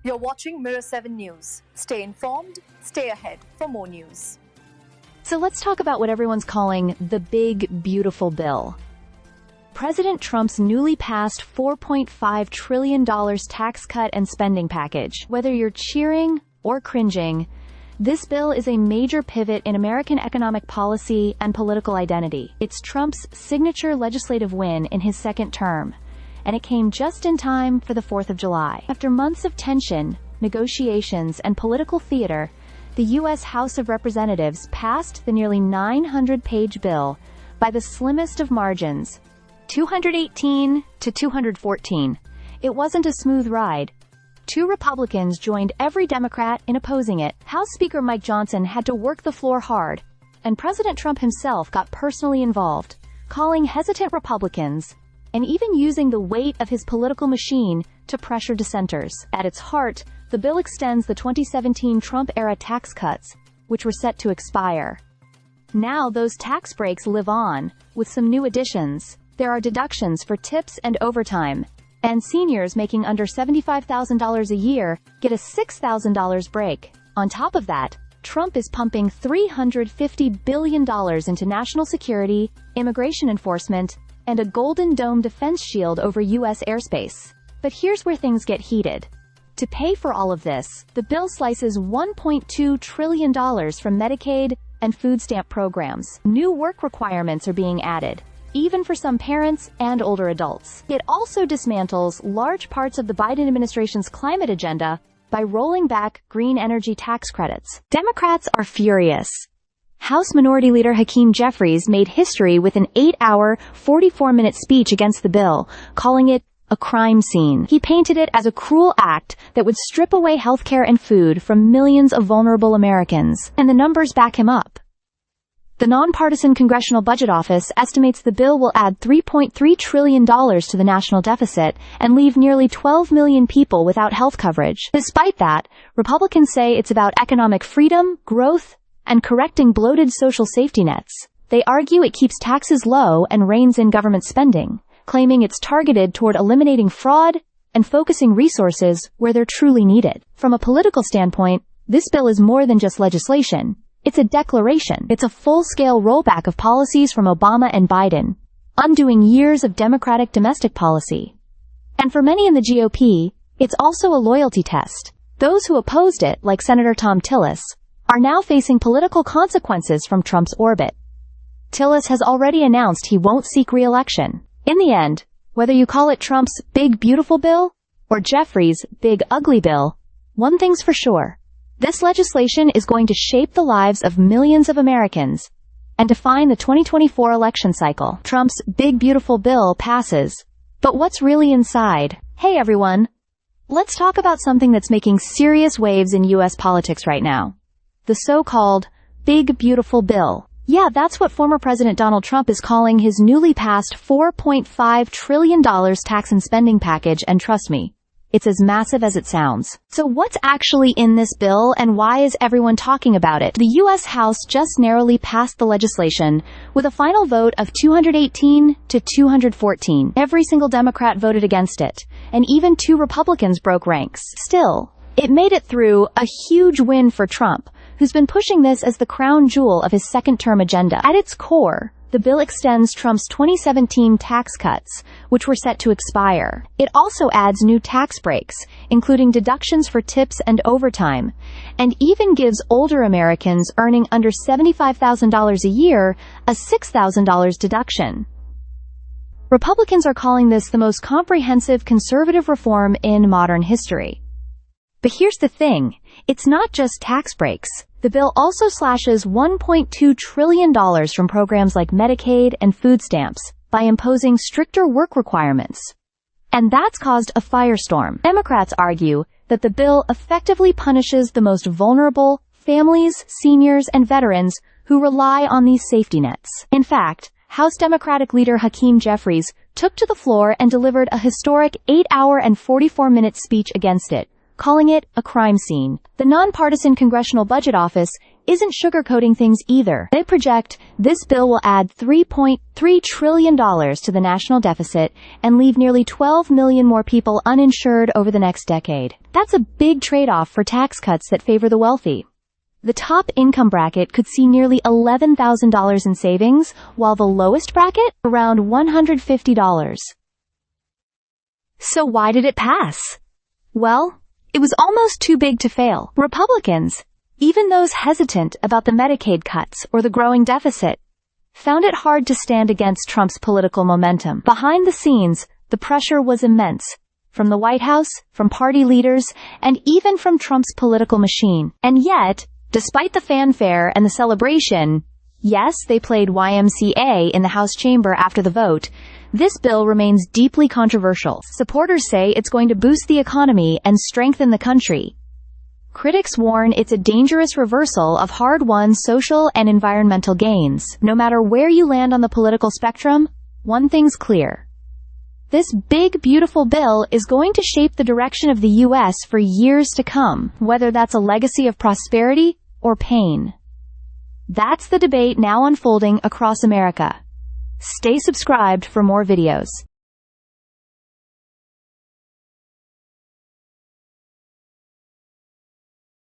You're watching Mirror 7 News. Stay informed, stay ahead for more news. So let's talk about what everyone's calling the big, beautiful bill. President Trump's newly passed $4.5 trillion tax cut and spending package. Whether you're cheering or cringing, this bill is a major pivot in American economic policy and political identity. It's Trump's signature legislative win in his second term, and it came just in time for the 4th of July. After months of tension, negotiations, and political theater, the U.S. House of Representatives passed the nearly 900-page bill by the slimmest of margins, 218 to 214. It wasn't a smooth ride. 2 Republicans joined every Democrat in opposing it. House Speaker Mike Johnson had to work the floor hard, and President Trump himself got personally involved, calling hesitant Republicans and even using the weight of his political machine to pressure dissenters. At its heart, the bill extends the 2017 Trump-era tax cuts, which were set to expire. Now those tax breaks live on, with some new additions. There are deductions for tips and overtime, and seniors making under $75,000 a year get a $6,000 break. On top of that, Trump is pumping $350 billion into national security, immigration enforcement, and a Golden Dome defense shield over U.S. airspace. But here's where things get heated. To pay for all of this, the bill slices $1.2 trillion from Medicaid and food stamp programs. New work requirements are being added, even for some parents and older adults. It also dismantles large parts of the Biden administration's climate agenda by rolling back green energy tax credits. Democrats are furious. House Minority Leader Hakeem Jeffries made history with an 8-hour, 44-minute speech against the bill, calling it a crime scene. He painted it as a cruel act that would strip away healthcare and food from millions of vulnerable Americans, and the numbers back him up. The nonpartisan Congressional Budget Office estimates the bill will add $3.3 trillion to the national deficit and leave nearly 12 million people without health coverage. Despite that, Republicans say it's about economic freedom, growth, and correcting bloated social safety nets. They argue it keeps taxes low and reins in government spending, claiming it's targeted toward eliminating fraud and focusing resources where they're truly needed. From a political standpoint, this bill is more than just legislation. It's a declaration. It's a full-scale rollback of policies from Obama and Biden, undoing years of Democratic domestic policy. And for many in the GOP, it's also a loyalty test. Those who opposed it, like Senator Thom Tillis, are now facing political consequences from Trump's orbit. Tillis has already announced he won't seek re-election. In the end, whether you call it Trump's big beautiful bill or Jeffries' big ugly bill, one thing's for sure. This legislation is going to shape the lives of millions of Americans and define the 2024 election cycle. Trump's big beautiful bill passes, but what's really inside? Hey everyone, let's talk about something that's making serious waves in U.S. politics right now. The so-called big beautiful bill. Yeah, that's what former President Donald Trump is calling his newly passed $4.5 trillion tax and spending package, and trust me, it's as massive as it sounds. So what's actually in this bill, and why is everyone talking about it? The U.S. House just narrowly passed the legislation with a final vote of 218 to 214. Every single Democrat voted against it, and even 2 Republicans broke ranks. Still, it made it through, a huge win for Trump, who's been pushing this as the crown jewel of his second-term agenda. At its core, the bill extends Trump's 2017 tax cuts, which were set to expire. It also adds new tax breaks, including deductions for tips and overtime, and even gives older Americans earning under $75,000 a year a $6,000 deduction. Republicans are calling this the most comprehensive conservative reform in modern history. But here's the thing, it's not just tax breaks. The bill also slashes $1.2 trillion from programs like Medicaid and food stamps by imposing stricter work requirements. And that's caused a firestorm. Democrats argue that the bill effectively punishes the most vulnerable, families, seniors, and veterans who rely on these safety nets. In fact, House Democratic leader Hakeem Jeffries took to the floor and delivered a historic 8-hour and 44-minute speech against it, calling it a crime scene. The nonpartisan Congressional Budget Office isn't sugarcoating things either. They project this bill will add $3.3 trillion to the national deficit and leave nearly 12 million more people uninsured over the next decade. That's a big trade-off for tax cuts that favor the wealthy. The top income bracket could see nearly $11,000 in savings, while the lowest bracket, around $150. So why did it pass? Well, it was almost too big to fail. Republicans, even those hesitant about the Medicaid cuts or the growing deficit, found it hard to stand against Trump's political momentum. Behind the scenes, the pressure was immense. From the White House, from party leaders, and even from Trump's political machine. And yet, despite the fanfare and the celebration, yes, they played YMCA in the House chamber after the vote, this bill remains deeply controversial. Supporters say it's going to boost the economy and strengthen the country. Critics warn it's a dangerous reversal of hard-won social and environmental gains. No matter where you land on the political spectrum, one thing's clear. This big, beautiful bill is going to shape the direction of the U.S. for years to come, whether that's a legacy of prosperity or pain. That's the debate now unfolding across America. Stay subscribed for more videos.